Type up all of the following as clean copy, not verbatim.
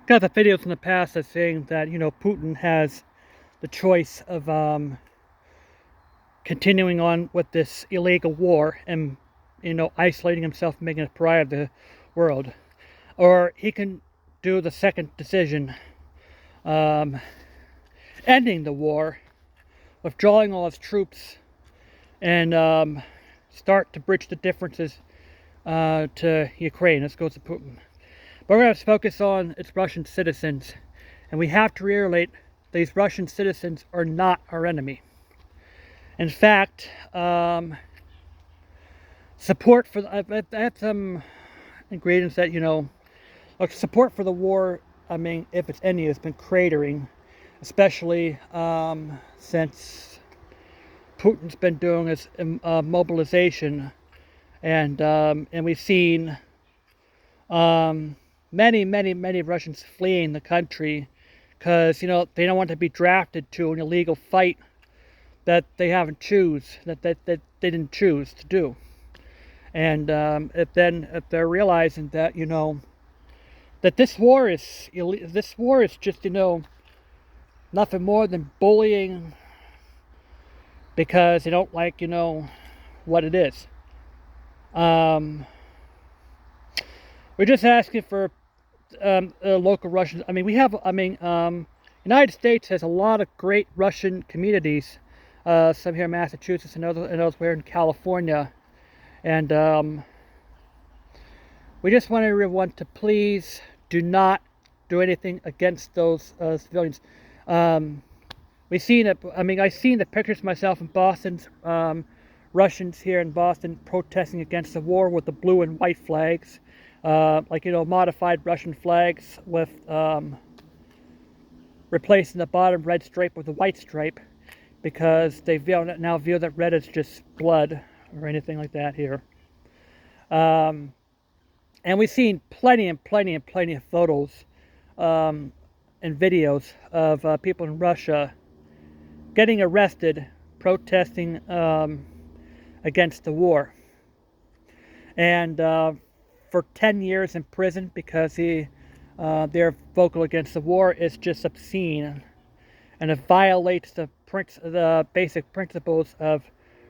got the videos in the past that's saying that, Putin has the choice of continuing on with this illegal war and, isolating himself, making a pariah of the world. Or he can do the second decision, um, ending the war, withdrawing all his troops, and start to bridge the differences to Ukraine. This goes to Putin. But we're going to focus on its Russian citizens. And we have to reiterate, these Russian citizens are not our enemy. In fact, support for... I have some ingredients that, like support for the war, I mean, if it's any, has been cratering. Especially since Putin's been doing his mobilization. And we've seen many Russians fleeing the country because, they don't want to be drafted to an illegal fight that they they didn't choose to do. And if they're realizing that, that this war is just, nothing more than bullying because they don't like, what it is. We're just asking for local Russians. I mean, United States has a lot of great Russian communities. Some here in Massachusetts and elsewhere in California. And we just want everyone to please do not do anything against those civilians. We've seen it. I mean, I've seen the pictures myself in Boston. Russians here in Boston protesting against the war with the blue and white flags. Modified Russian flags with replacing the bottom red stripe with a white stripe because they now view that red as just blood or anything like that here. And we've seen plenty of photos and videos of people in Russia getting arrested protesting against the war. And for 10 years in prison because they're vocal against the war is just obscene, and it violates the basic principles of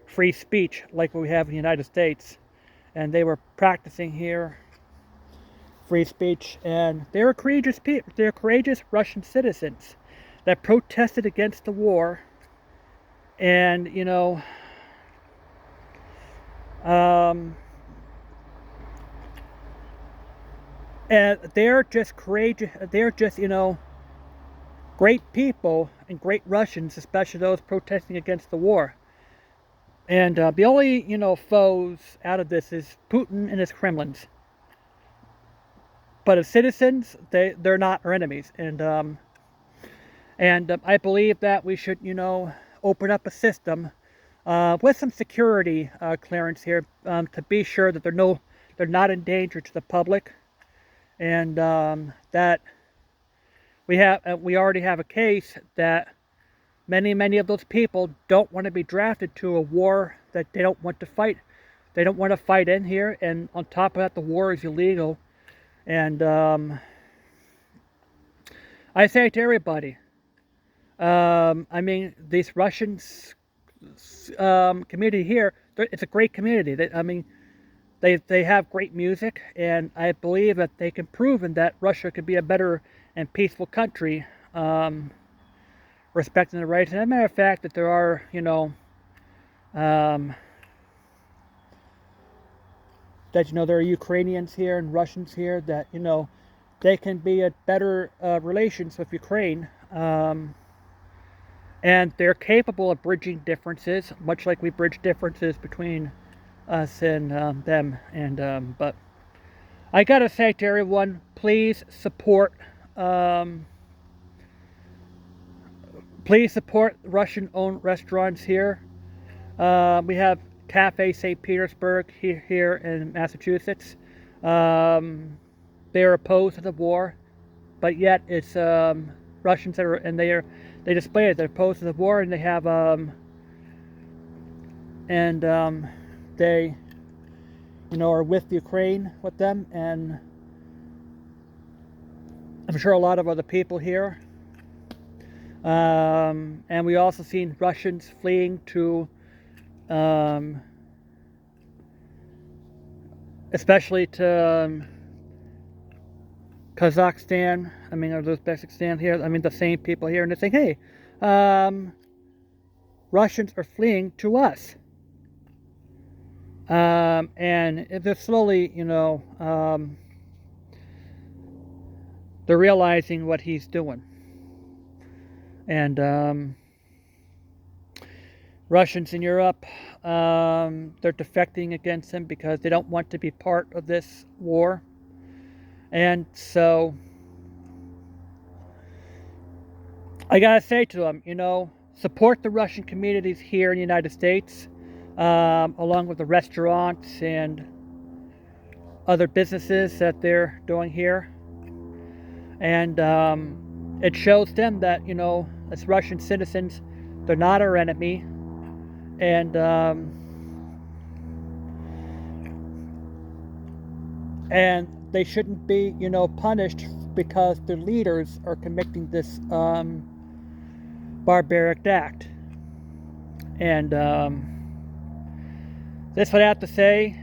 free speech like what we have in the United States. And they were practicing here free speech, and they're courageous people. They're courageous Russian citizens that protested against the war, and and they're just courageous. They're just, great people and great Russians, especially those protesting against the war. And the only, foes out of this is Putin and his Kremlins. But as citizens, they're not our enemies. And I believe that we should, open up a system with some security clearance here to be sure that they're not in danger to the public. And that we already have a case that many of those people don't want to be drafted to a war that they don't want to fight. They don't want to fight in here, and on top of that, the war is illegal. And I say to everybody, these Russians community here, it's a great community. They have great music, and I believe that they can prove that Russia could be a better and peaceful country, respecting the rights. And as a matter of fact, that there are, there are Ukrainians here and Russians here that, they can be at better relations with Ukraine. And they're capable of bridging differences, much like we bridge differences between us and them. And but I gotta say to everyone, please support Russian-owned restaurants here. We have Cafe St. Petersburg here in Massachusetts. They are opposed to the war, but yet it's Russians that are, and they display it. They're opposed to the war, and they have they are with Ukraine with them, and I'm sure a lot of other people here. And we also seen Russians fleeing to, especially to Kazakhstan, or Uzbekistan here. The same people here, and they're saying, hey, Russians are fleeing to us. And they're slowly, they're realizing what he's doing. And Russians in Europe, they're defecting against him because they don't want to be part of this war. And so I gotta say to them, support the Russian communities here in the United States, along with the restaurants and other businesses that they're doing here. And it shows them that, as Russian citizens, they're not our enemy. And they shouldn't be, punished because their leaders are committing this barbaric act. And that's what I have to say.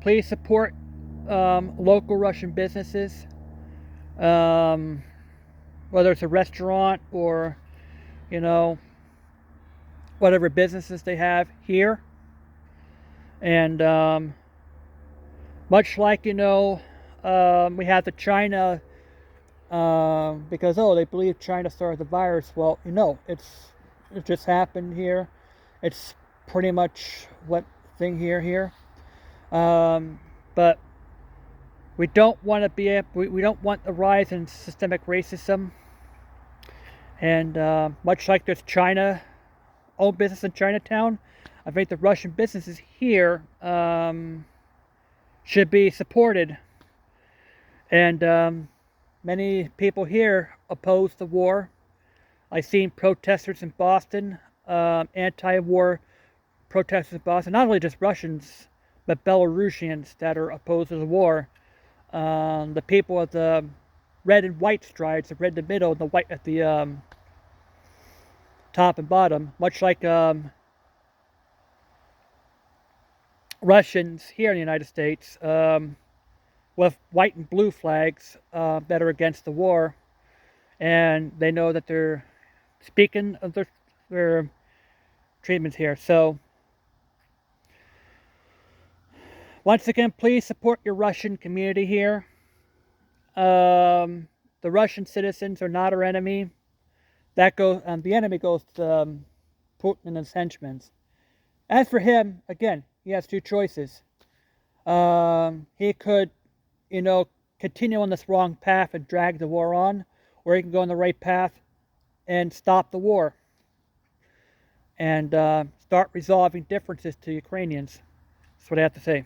Please support local Russian businesses, whether it's a restaurant or, whatever businesses they have here. And much like, we have the China, because, they believe China started the virus. Well, it just happened here. It's pretty much what thing here. But we don't want to we don't want a rise in systemic racism. And much like there's China-owned business in Chinatown, I think the Russian businesses here should be supported. And many people here oppose the war. I've seen protesters in Boston, anti-war protesters in Boston, not only just Russians, but Belarusians that are opposed to the war. The people with the red and white stripes, the red in the middle and the white at the top and bottom, much like Russians here in the United States, with white and blue flags that are against the war, and they know that they're speaking of their treatments here. So once again, please support your Russian community here. The Russian citizens are not our enemy. That goes, the enemy goes to Putin and his henchmen. As for him, again, he has two choices. He could, continue on this wrong path and drag the war on, or he can go on the right path and stop the war and start resolving differences to Ukrainians. That's what I have to say.